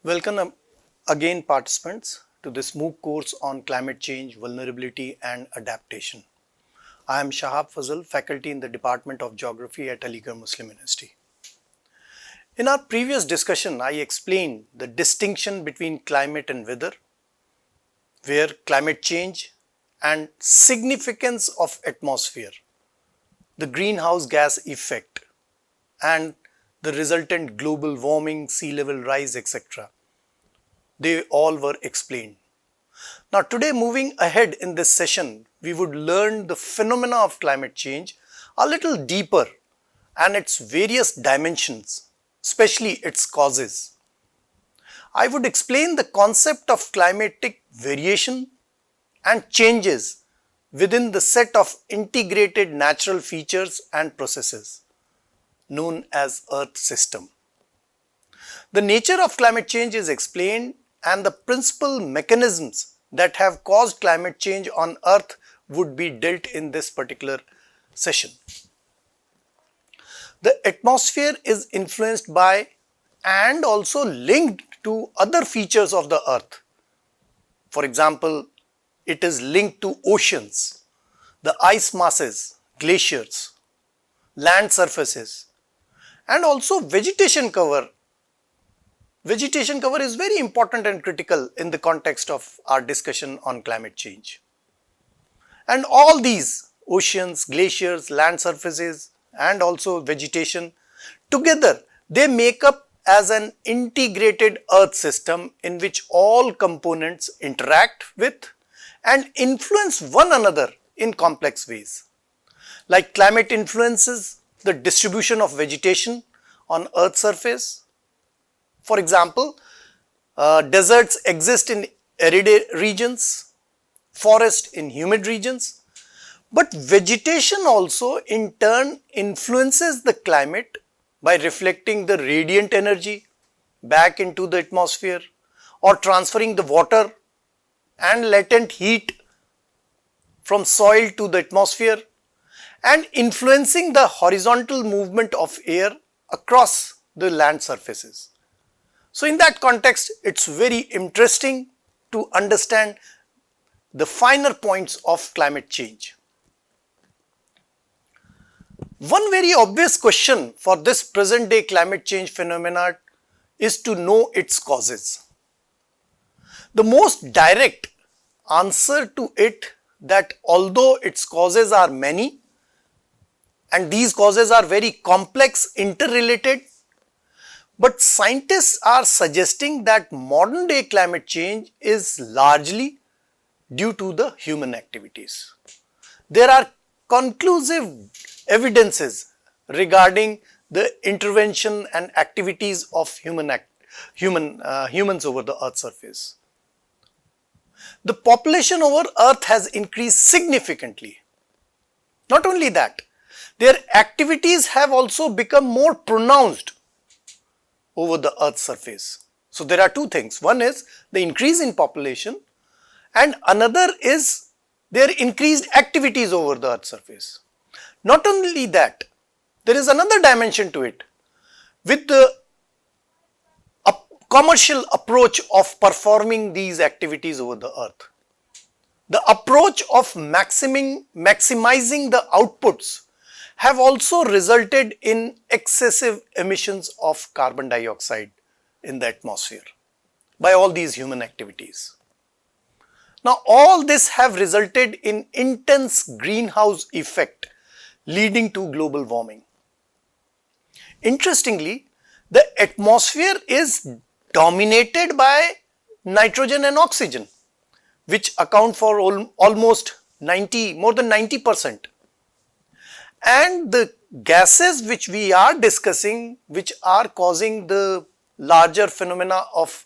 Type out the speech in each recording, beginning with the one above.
Welcome again participants to this MOOC course on climate change, vulnerability and adaptation. I am Shahab Fazal, faculty in the Department of Geography at Aligarh Muslim University. In our previous discussion, I explained the distinction between climate and weather, where climate change and significance of atmosphere, the greenhouse gas effect and the resultant global warming, sea level rise, etc. They all were explained. Now today, moving ahead in this session, we would learn the phenomena of climate change a little deeper and its various dimensions, especially its causes. I would explain the concept of climatic variation and changes within the set of integrated natural features and processes known as Earth system. The nature of climate change is explained and the principal mechanisms that have caused climate change on Earth would be dealt in this particular session. The atmosphere is influenced by and also linked to other features of the Earth. For example, it is linked to oceans, the ice masses, glaciers, land surfaces, and also vegetation cover. Vegetation cover is very important and critical in the context of our discussion on climate change. And all these oceans, glaciers, land surfaces and also vegetation together, they make up as an integrated Earth system in which all components interact with and influence one another in complex ways. Like climate influences the distribution of vegetation on Earth's surface. For example, deserts exist in arid regions, forests in humid regions, but vegetation also in turn influences the climate by reflecting the radiant energy back into the atmosphere or transferring the water and latent heat from soil to the atmosphere and influencing the horizontal movement of air across the land surfaces. So in that context, it's very interesting to understand the finer points of climate change. One very obvious question for this present day climate change phenomena is to know its causes. The most direct answer to it that although its causes are many and these causes are very complex, interrelated, but scientists are suggesting that modern day climate change is largely due to the human activities. There are conclusive evidences regarding the intervention and activities of humans over the Earth's surface. The population over Earth has increased significantly. Not only that, their activities have also become more pronounced over the Earth's surface. So there are two things. One is the increase in population and another is their increased activities over the Earth's surface. Not only that, there is another dimension to it. With the commercial approach of performing these activities over the Earth, the approach of maximizing the outputs have also resulted in excessive emissions of carbon dioxide in the atmosphere by all these human activities. Now all this have resulted in intense greenhouse effect leading to global warming. Interestingly, the atmosphere is dominated by nitrogen and oxygen, which account for almost more than 90%. And the gases which we are discussing, which are causing the larger phenomena of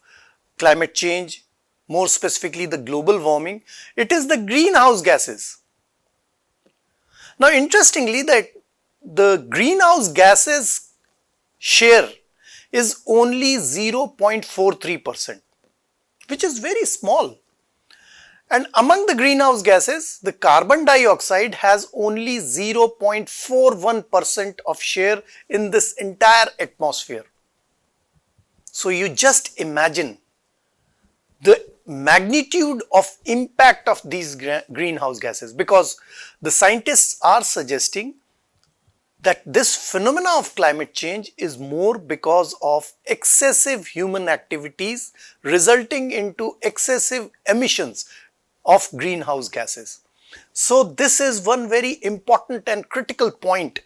climate change, more specifically the global warming, it is the greenhouse gases. Now interestingly, that the greenhouse gases share is only 0.43%, which is very small. And among the greenhouse gases, the carbon dioxide has only 0.41% of share in this entire atmosphere. So you just imagine the magnitude of impact of these greenhouse gases, because the scientists are suggesting that this phenomena of climate change is more because of excessive human activities resulting into excessive emissions of greenhouse gases. So this is one very important and critical point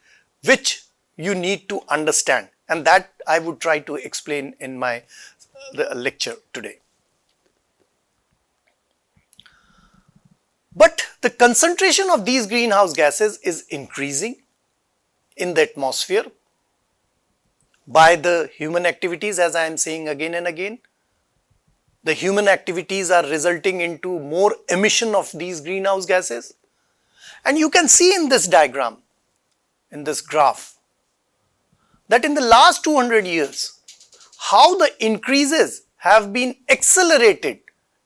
which you need to understand, and that I would try to explain in my lecture today. But the concentration of these greenhouse gases is increasing in the atmosphere by the human activities, as I am saying again and again. The human activities are resulting into more emission of these greenhouse gases. And you can see in this diagram, in this graph, that in the last 200 years, how the increases have been accelerated,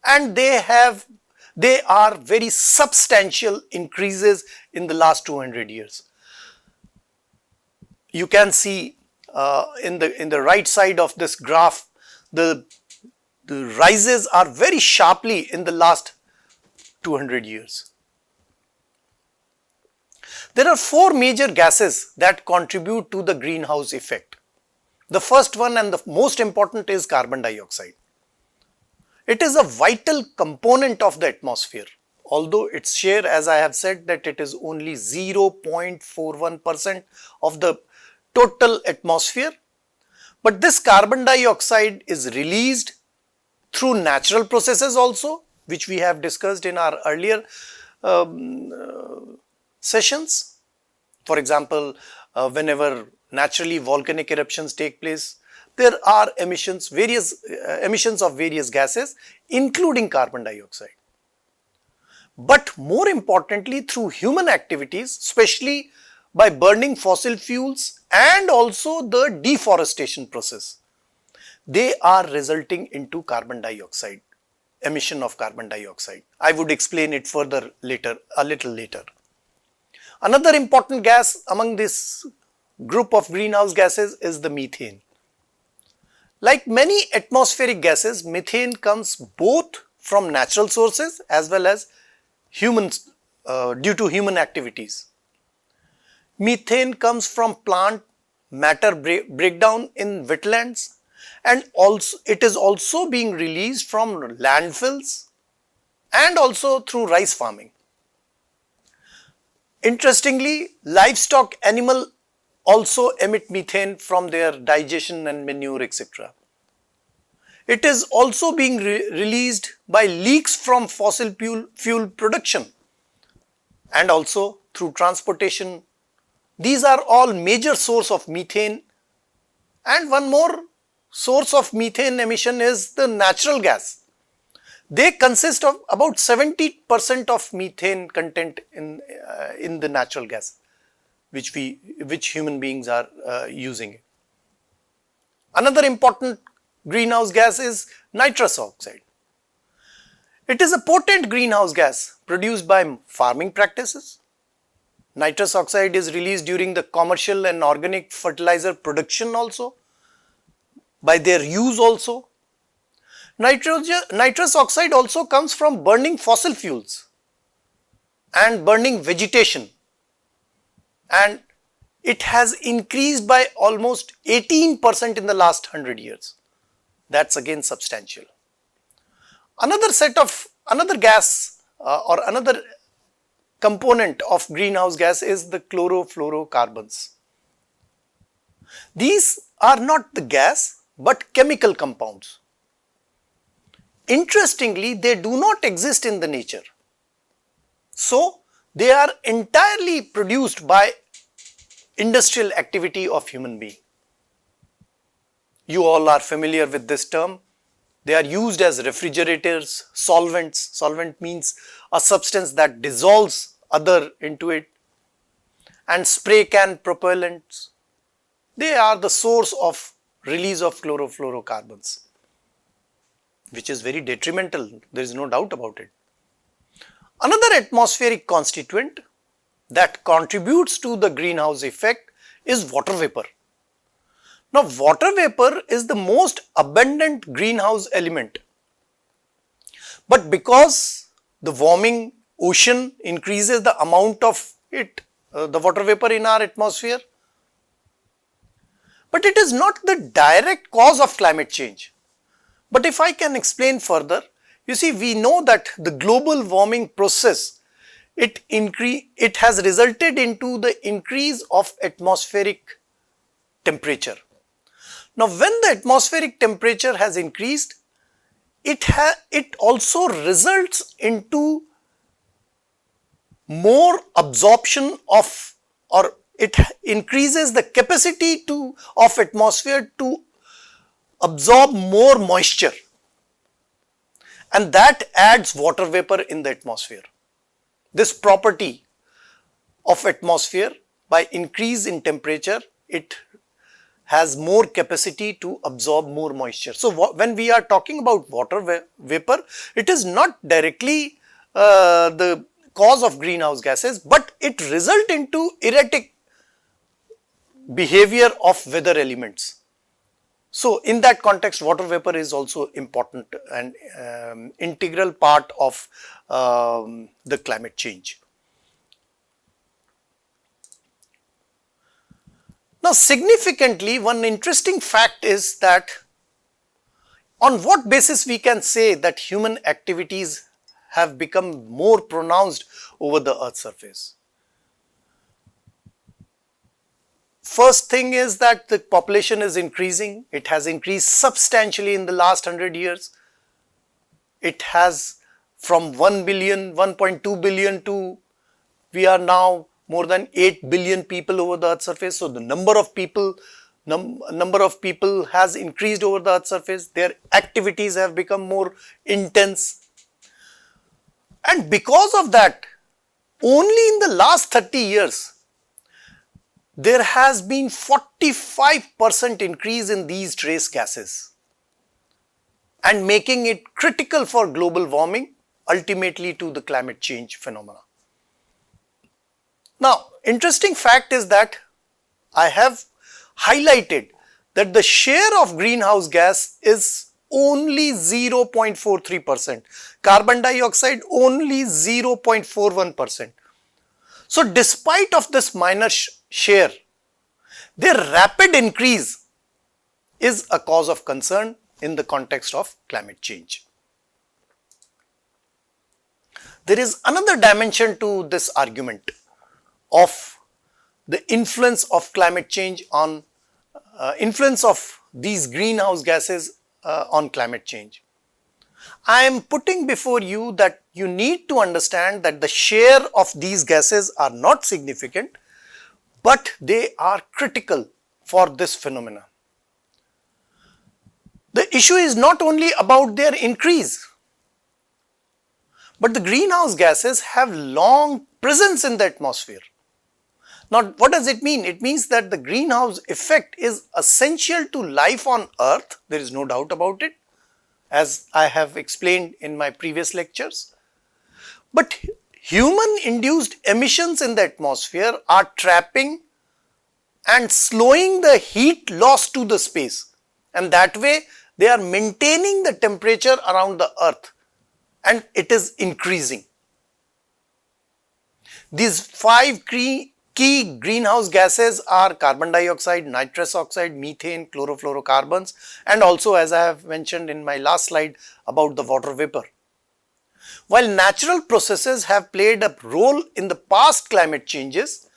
and they are very substantial increases in the last 200 years. You can see in the right side of this graph, the rises are very sharply in the last 200 years. There are four major gases that contribute to the greenhouse effect. The first one and the most important is carbon dioxide. It is a vital component of the atmosphere, although its share, as I have said, that it is only 0.41% of the total atmosphere. But this carbon dioxide is released through natural processes also, which we have discussed in our earlier sessions. For example, whenever naturally volcanic eruptions take place, there are emissions of various gases, including carbon dioxide. But more importantly, through human activities, especially by burning fossil fuels and also the deforestation process, they are resulting into carbon dioxide, emission of carbon dioxide. I would explain it further later, a little later. Another important gas among this group of greenhouse gases is the methane. Like many atmospheric gases, methane comes both from natural sources as well as due to human activities. Methane comes from plant matter breakdown in wetlands, and also it is also being released from landfills and also through rice farming. Interestingly, livestock animal also emit methane from their digestion and manure, etc. It is also being released by leaks from fossil fuel production and also through transportation. These are all major source of methane. And one more source of methane emission is the natural gas. They consist of about 70% of methane content in the natural gas, which human beings are using. Another important greenhouse gas is nitrous oxide. It is a potent greenhouse gas produced by farming practices. Nitrous oxide is released during the commercial and organic fertilizer production also, by their use also. Nitrous oxide also comes from burning fossil fuels and burning vegetation, and it has increased by almost 18% in the last 100 years. That's again substantial. Another gas or another component of greenhouse gas is the chlorofluorocarbons. These are not the gas but chemical compounds. Interestingly, they do not exist in the nature. So, they are entirely produced by industrial activity of human being. You all are familiar with this term. They are used as refrigerators, solvents. Solvent means a substance that dissolves other into it, and spray can propellants. They are the source of release of chlorofluorocarbons, which is very detrimental. There is no doubt about it. Another atmospheric constituent that contributes to the greenhouse effect is water vapor. Now, water vapor is the most abundant greenhouse element, but because the warming ocean increases the amount of the water vapor in our atmosphere, but it is not the direct cause of climate change. But if I can explain further, you see, we know that the global warming process, it has resulted into the increase of atmospheric temperature. Now, when the atmospheric temperature has increased, it also results into more absorption of, or it increases the capacity of atmosphere to absorb more moisture, and that adds water vapor in the atmosphere. This property of atmosphere, by increase in temperature, it has more capacity to absorb more moisture. So, when we are talking about water vapor, it is not directly the cause of greenhouse gases, but it results into erratic behavior of weather elements. So, in that context, water vapor is also important and integral part of the climate change. Now, significantly, one interesting fact is that on what basis we can say that human activities have become more pronounced over the Earth's surface. First thing is that the population is increasing. It has increased substantially in the last 100 years. It has from 1 billion, 1.2 billion to we are now more than 8 billion people over the Earth's surface. So, the number of people has increased over the Earth's surface. Their activities have become more intense. And because of that, only in the last 30 years, there has been 45% increase in these trace gases and making it critical for global warming, ultimately to the climate change phenomena. Now, interesting fact is that I have highlighted that the share of greenhouse gas is only 0.43%, carbon dioxide only 0.41%. So, despite of this minor share, their rapid increase is a cause of concern in the context of climate change. There is another dimension to this argument of the influence of climate change on influence of these greenhouse gases on climate change. I am putting before you that you need to understand that the share of these gases are not significant, but they are critical for this phenomena. The issue is not only about their increase, but the greenhouse gases have long presence in the atmosphere. Now, what does it mean? It means that the greenhouse effect is essential to life on Earth. There is no doubt about it, as I have explained in my previous lectures. But human induced emissions in the atmosphere are trapping and slowing the heat loss to the space, and that way they are maintaining the temperature around the Earth, and it is increasing. These 5 key greenhouse gases are carbon dioxide, nitrous oxide, methane, chlorofluorocarbons, and also, as I have mentioned in my last slide, about the water vapor. While natural processes have played a role in the past climate changes,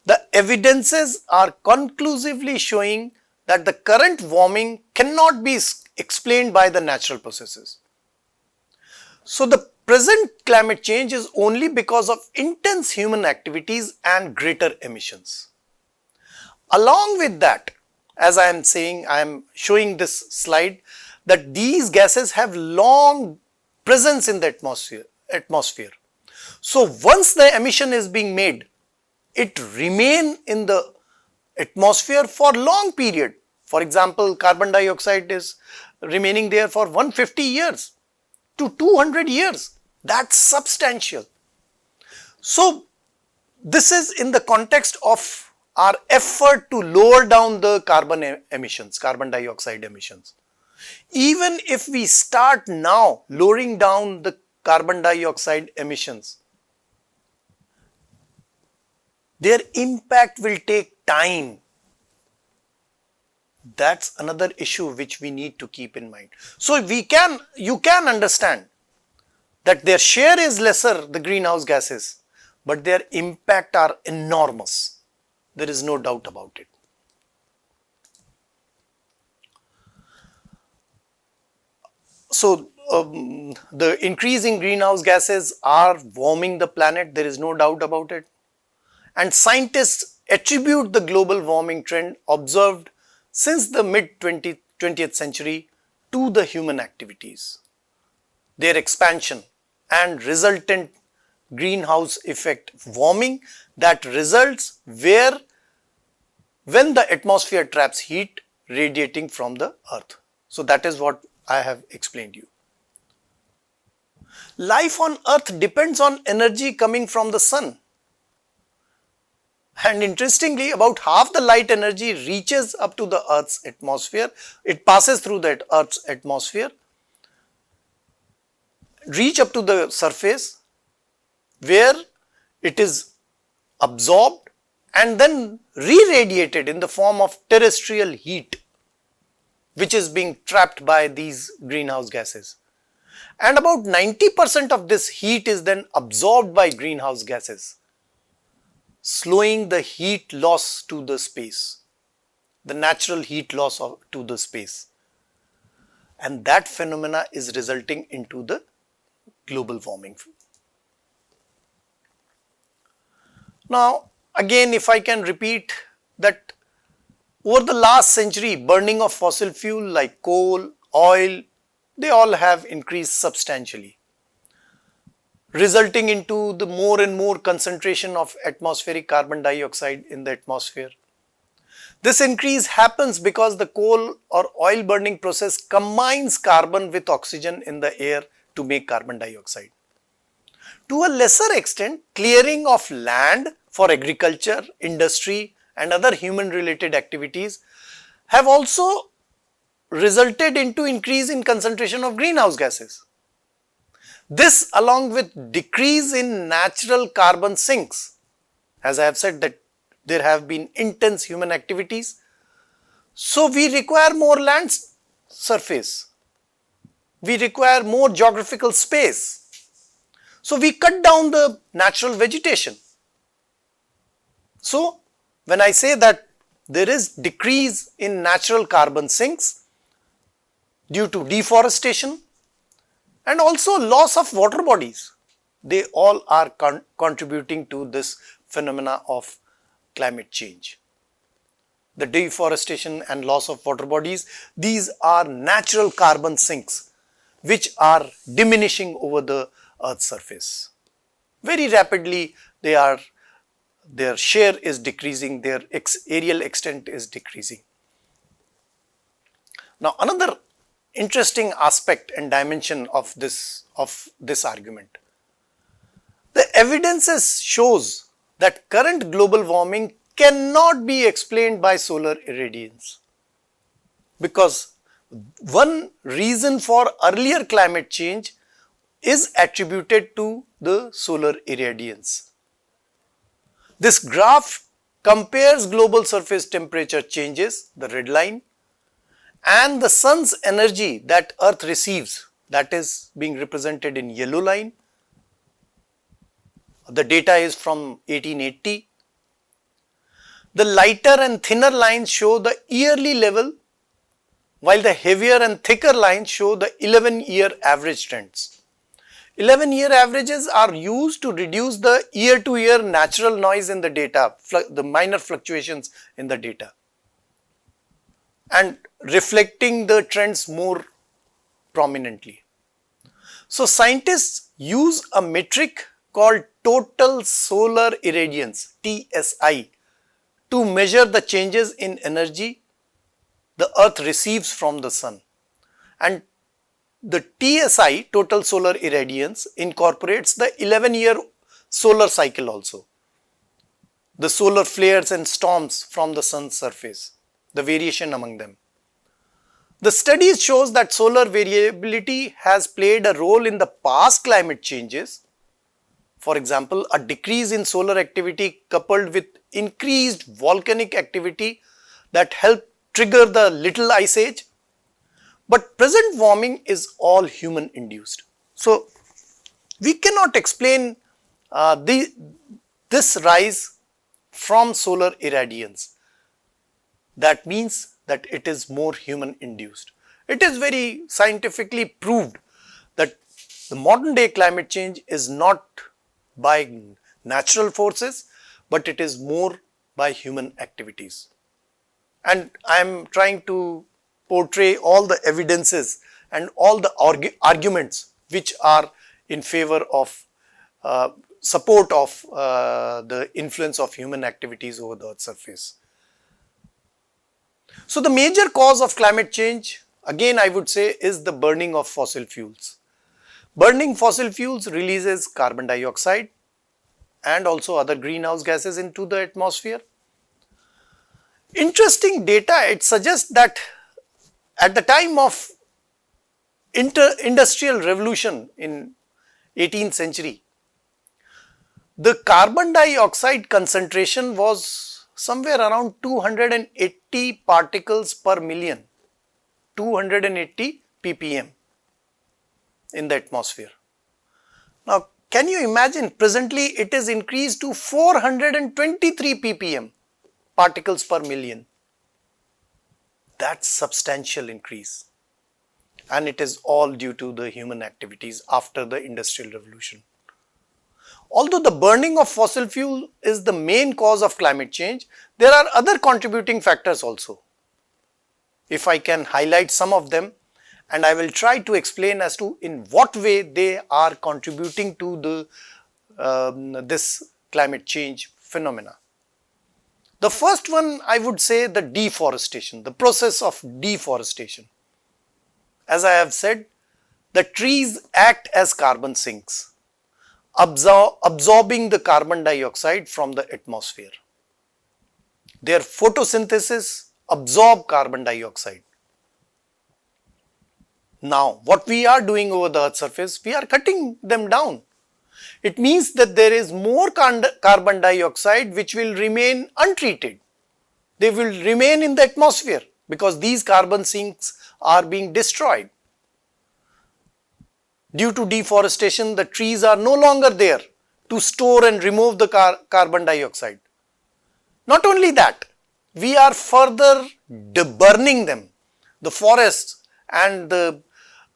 the evidences are conclusively showing that the current warming cannot be explained by the natural processes. So, the present climate change is only because of intense human activities and greater emissions. Along with that, as I am saying, I am showing this slide that these gases have long presence in the atmosphere. So, once the emission is being made, it remain in the atmosphere for long period. For example, carbon dioxide is remaining there for 150 years to 200 years. That's substantial. So, this is in the context of our effort to lower down the emissions, carbon dioxide emissions. Even if we start now lowering down the carbon dioxide emissions, their impact will take time. That's another issue which we need to keep in mind. So you can understand that their share is lesser, the greenhouse gases, but their impact are enormous. There is no doubt about it. So the increase in greenhouse gases are warming the planet, there is no doubt about it. And scientists attribute the global warming trend observed since the mid 20th century to the human activities, their expansion and resultant greenhouse effect warming that results when the atmosphere traps heat radiating from the earth. So that is what I have explained you. Life on earth depends on energy coming from the sun. And interestingly, about half the light energy reaches up to the earth's atmosphere. It passes through the earth's atmosphere, reach up to the surface where it is absorbed and then re-radiated in the form of terrestrial heat, which is being trapped by these greenhouse gases. And about 90% of this heat is then absorbed by greenhouse gases, slowing the heat loss to the space, the natural heat loss to the space. And that phenomena is resulting into the global warming. Now, again, if I can repeat that over the last century, burning of fossil fuel like coal, oil, they all have increased substantially, resulting into the more and more concentration of atmospheric carbon dioxide in the atmosphere. This increase happens because the coal or oil burning process combines carbon with oxygen in the air to make carbon dioxide. To a lesser extent, clearing of land for agriculture, industry and other human related activities have also resulted into increase in concentration of greenhouse gases. This along with decrease in natural carbon sinks, as I have said that there have been intense human activities, so we require more land surface, we require more geographical space, so we cut down the natural vegetation. So when I say that there is decrease in natural carbon sinks due to deforestation and also loss of water bodies, they all are contributing to this phenomena of climate change. The deforestation and loss of water bodies, these are natural carbon sinks which are diminishing over the earth's surface. Very rapidly their share is decreasing, their areal extent is decreasing. Now another interesting aspect and dimension of this argument. The evidences shows that current global warming cannot be explained by solar irradiance, because one reason for earlier climate change is attributed to the solar irradiance. This graph compares global surface temperature changes, the red line, and the sun's energy that earth receives, that is being represented in yellow line. The data is from 1880. The lighter and thinner lines show the yearly level, while the heavier and thicker lines show the 11-year average trends. 11-year averages are used to reduce the year-to-year natural noise in the data, the minor fluctuations in the data, and reflecting the trends more prominently. So scientists use a metric called total solar irradiance, TSI, to measure the changes in energy the earth receives from the sun. And the TSI, total solar irradiance, incorporates the 11-year solar cycle also, the solar flares and storms from the sun's surface, the variation among them. The studies shows that solar variability has played a role in the past climate changes. For example, a decrease in solar activity coupled with increased volcanic activity that helped trigger the Little Ice Age. But present warming is all human induced. So, we cannot explain this rise from solar irradiance. That means that it is more human induced. It is very scientifically proved that the modern day climate change is not by natural forces, but it is more by human activities. And I am trying to portray all the evidences and all the arguments which are in favor of support of the influence of human activities over the Earth's surface. So, the major cause of climate change, again I would say, is the burning of fossil fuels. Burning fossil fuels releases carbon dioxide and also other greenhouse gases into the atmosphere. Interesting data, it suggests that at the time of industrial revolution in 18th century, the carbon dioxide concentration was somewhere around 280 particles per million, 280 ppm in the atmosphere. Now, can you imagine, presently it is increased to 423 ppm particles per million. That's substantial increase, and it is all due to the human activities after the industrial revolution. Although the burning of fossil fuel is the main cause of climate change, there are other contributing factors also. If I can highlight some of them, and I will try to explain as to in what way they are contributing to the this climate change phenomena. The first one, I would say, the deforestation, the process of deforestation. As I have said, the trees act as carbon sinks, absorbing the carbon dioxide from the atmosphere. Their photosynthesis absorb carbon dioxide. Now, what we are doing over the Earth's surface, we are cutting them down. It means that there is more carbon dioxide which will remain untreated. They will remain in the atmosphere because these carbon sinks are being destroyed. Due to deforestation, the trees are no longer there to store and remove the carbon dioxide. Not only that, we are further burning them. The forests and the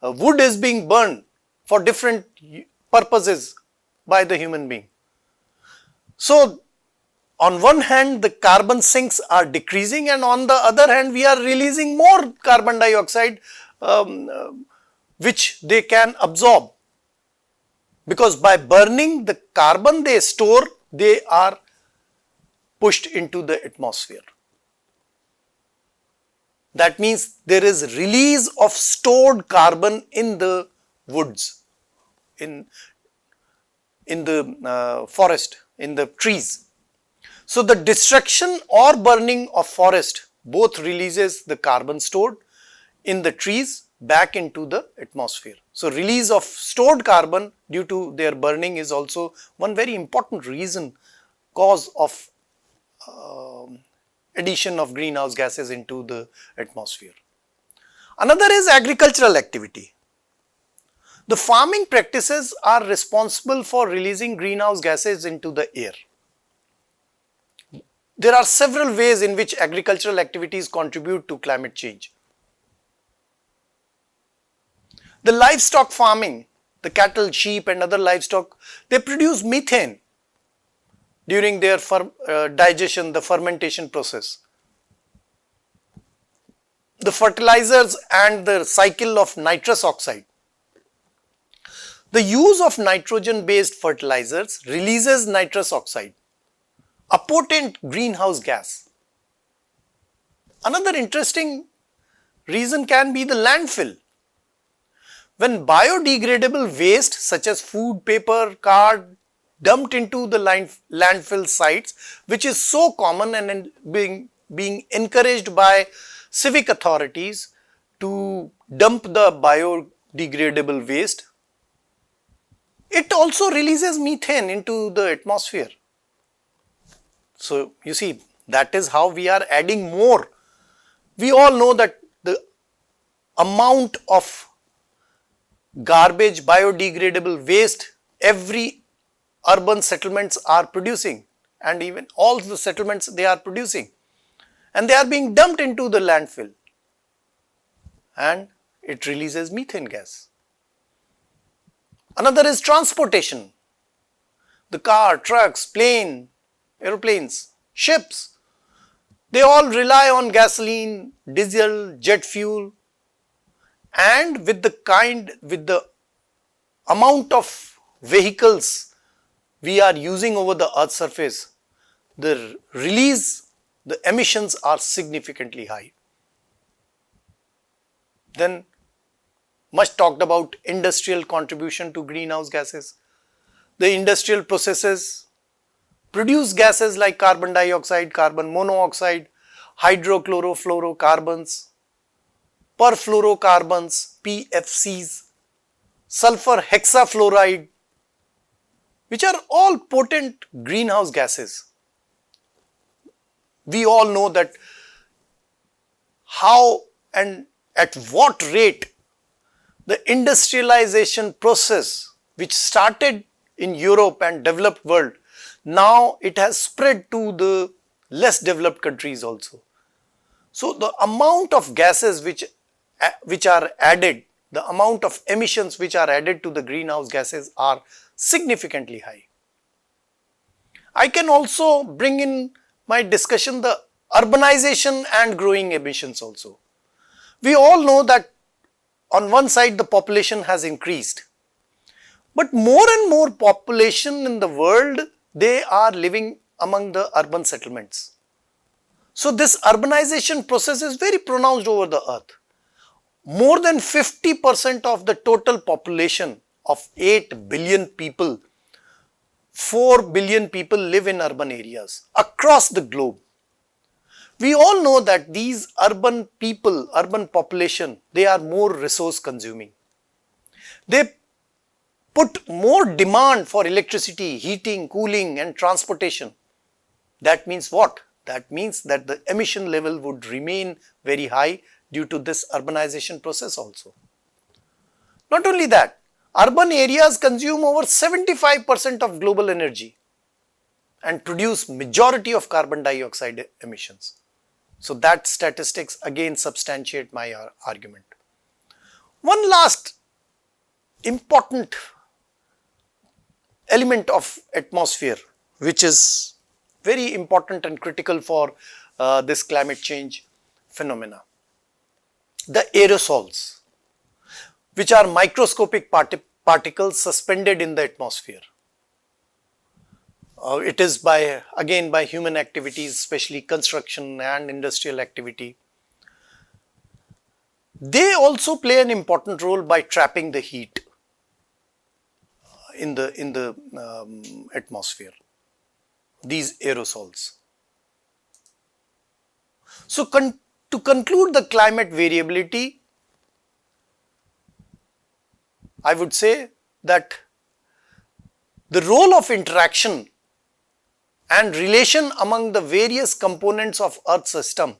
wood is being burned for different purposes by the human being. So, on one hand the carbon sinks are decreasing, and on the other hand we are releasing more carbon dioxide which they can absorb, because by burning the carbon they store, they are pushed into the atmosphere. That means there is release of stored carbon in the woods, in the forest, in the trees. So, the destruction or burning of forest both releases the carbon stored in the trees back into the atmosphere. So, release of stored carbon due to their burning is also one very important reason, cause of addition of greenhouse gases into the atmosphere. Another is agricultural activity. The farming practices are responsible for releasing greenhouse gases into the air. There are several ways in which agricultural activities contribute to climate change. The livestock farming, the cattle, sheep and other livestock, they produce methane during their digestion, the fermentation process. The fertilizers and the cycle of nitrous oxide. The use of nitrogen based fertilizers releases nitrous oxide, a potent greenhouse gas. Another interesting reason can be the landfill. When biodegradable waste such as food, paper, card, dumped into the landfill sites, which is so common and being encouraged by civic authorities to dump the biodegradable waste. It also releases methane into the atmosphere. So you see, that is how we are adding more. We all know that the amount of garbage, biodegradable waste every urban settlements are producing, and even all the settlements they are producing, and they are being dumped into the landfill, and it releases methane gas. Another is transportation. The car, trucks, plane, aeroplanes, ships, they all rely on gasoline, diesel, jet fuel, and with the amount of vehicles we are using over the earth's surface, the emissions are significantly high. Then much talked about industrial contribution to greenhouse gases. The industrial processes produce gases like carbon dioxide, carbon monoxide, hydrochlorofluorocarbons, perfluorocarbons, PFCs, sulfur hexafluoride, which are all potent greenhouse gases. We all know that how and at what rate the industrialization process, which started in Europe and developed world, now it has spread to the less developed countries also. So the amount of gases which are added, the amount of emissions which are added to the greenhouse gases are significantly high. I can also bring in my discussion the urbanization and growing emissions also. We all know that on one side the population has increased, but more and more population in the world, they are living among the urban settlements. So this urbanization process is very pronounced over the earth. More than 50% of the total population of 8 billion people, 4 billion people live in urban areas across the globe. We all know that these urban people, urban population, they are more resource consuming. They put more demand for electricity, heating, cooling and transportation. That means what? That means that the emission level would remain very high due to this urbanization process also. Not only that, urban areas consume over 75% of global energy and produce majority of carbon dioxide emissions. So that statistics again substantiate my argument. One last important element of atmosphere, which is very important and critical for this climate change phenomena. The aerosols, which are microscopic particles suspended in the atmosphere. It is again by human activities, especially construction and industrial activity. They also play an important role by trapping the heat in the atmosphere, these aerosols. So to conclude the climate variability, I would say that the role of interaction and relation among the various components of Earth system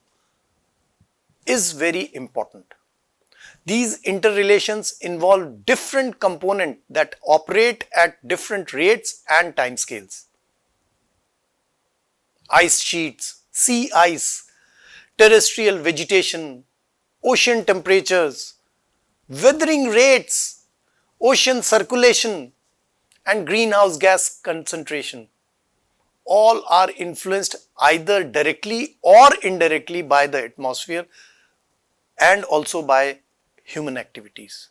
is very important. These interrelations involve different components that operate at different rates and timescales. Ice sheets, sea ice, terrestrial vegetation, ocean temperatures, weathering rates, ocean circulation and greenhouse gas concentration all are influenced either directly or indirectly by the atmosphere and also by human activities.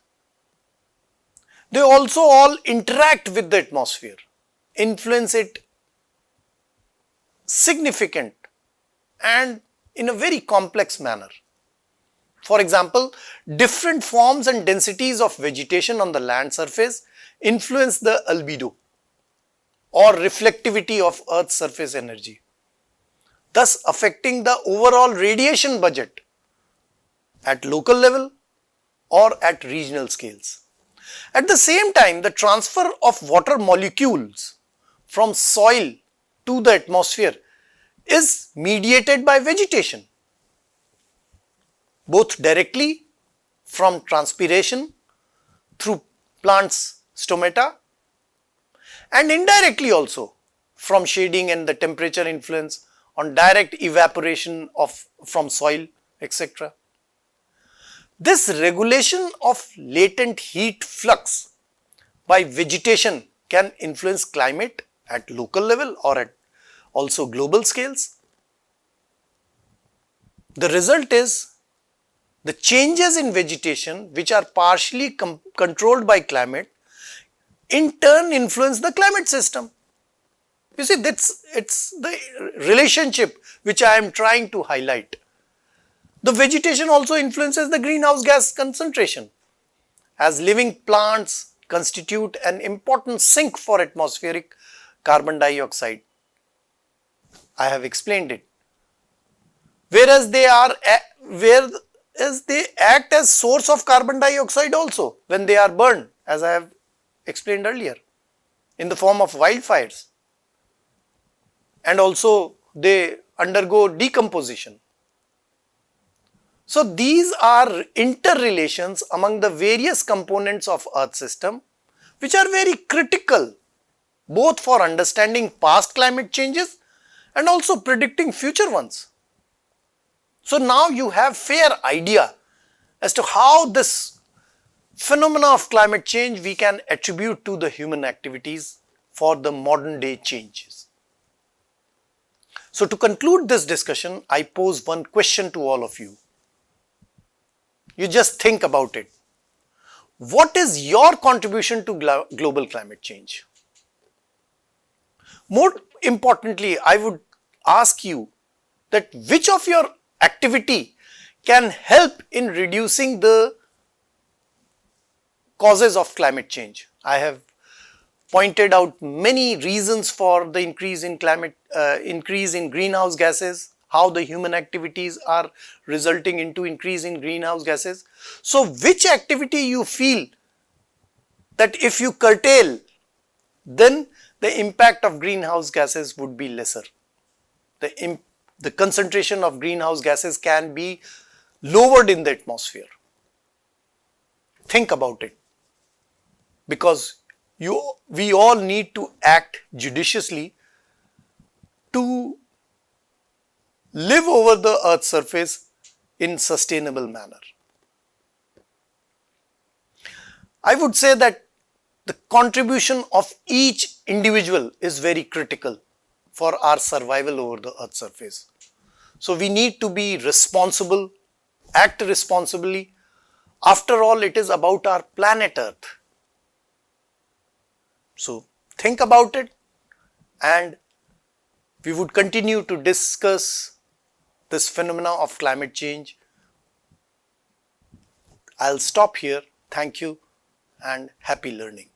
They also all interact with the atmosphere, influence it significant and in a very complex manner. For example, different forms and densities of vegetation on the land surface influence the albedo or reflectivity of Earth's surface energy, thus affecting the overall radiation budget at local level or at regional scales. At the same time, the transfer of water molecules from soil to the atmosphere is mediated by vegetation, both directly from transpiration through plants' stomata and indirectly also from shading and the temperature influence on direct evaporation from soil, etc. This regulation of latent heat flux by vegetation can influence climate at local level or at also global scales. The result is the changes in vegetation which are partially controlled by climate in turn influence the climate system. You see, it's the relationship which I am trying to highlight. The vegetation also influences the greenhouse gas concentration, as living plants constitute an important sink for atmospheric carbon dioxide. I have explained it. Whereas they act as source of carbon dioxide also when they are burned, as I have explained earlier, in the form of wildfires, and also they undergo decomposition. So these are interrelations among the various components of Earth system which are very critical both for understanding past climate changes and also predicting future ones. So now you have fair idea as to how this phenomena of climate change we can attribute to the human activities for the modern day changes. So to conclude this discussion, I pose one question to all of you. You just think about it. What is your contribution to global climate change? More importantly, I would ask you that which of your activity can help in reducing the causes of climate change. I have pointed out many reasons for the increase in greenhouse gases, how the human activities are resulting into increase in greenhouse gases. So which activity you feel that if you curtail, then the impact of greenhouse gases would be lesser. The concentration of greenhouse gases can be lowered in the atmosphere. Think about it, because we all need to act judiciously to live over the Earth's surface in sustainable manner. I would say that the contribution of each individual is very critical for our survival over the Earth's surface. So we need to be responsible, act responsibly. After all, it is about our planet Earth. So think about it, and we would continue to discuss this phenomena of climate change. I'll stop here. Thank you and happy learning.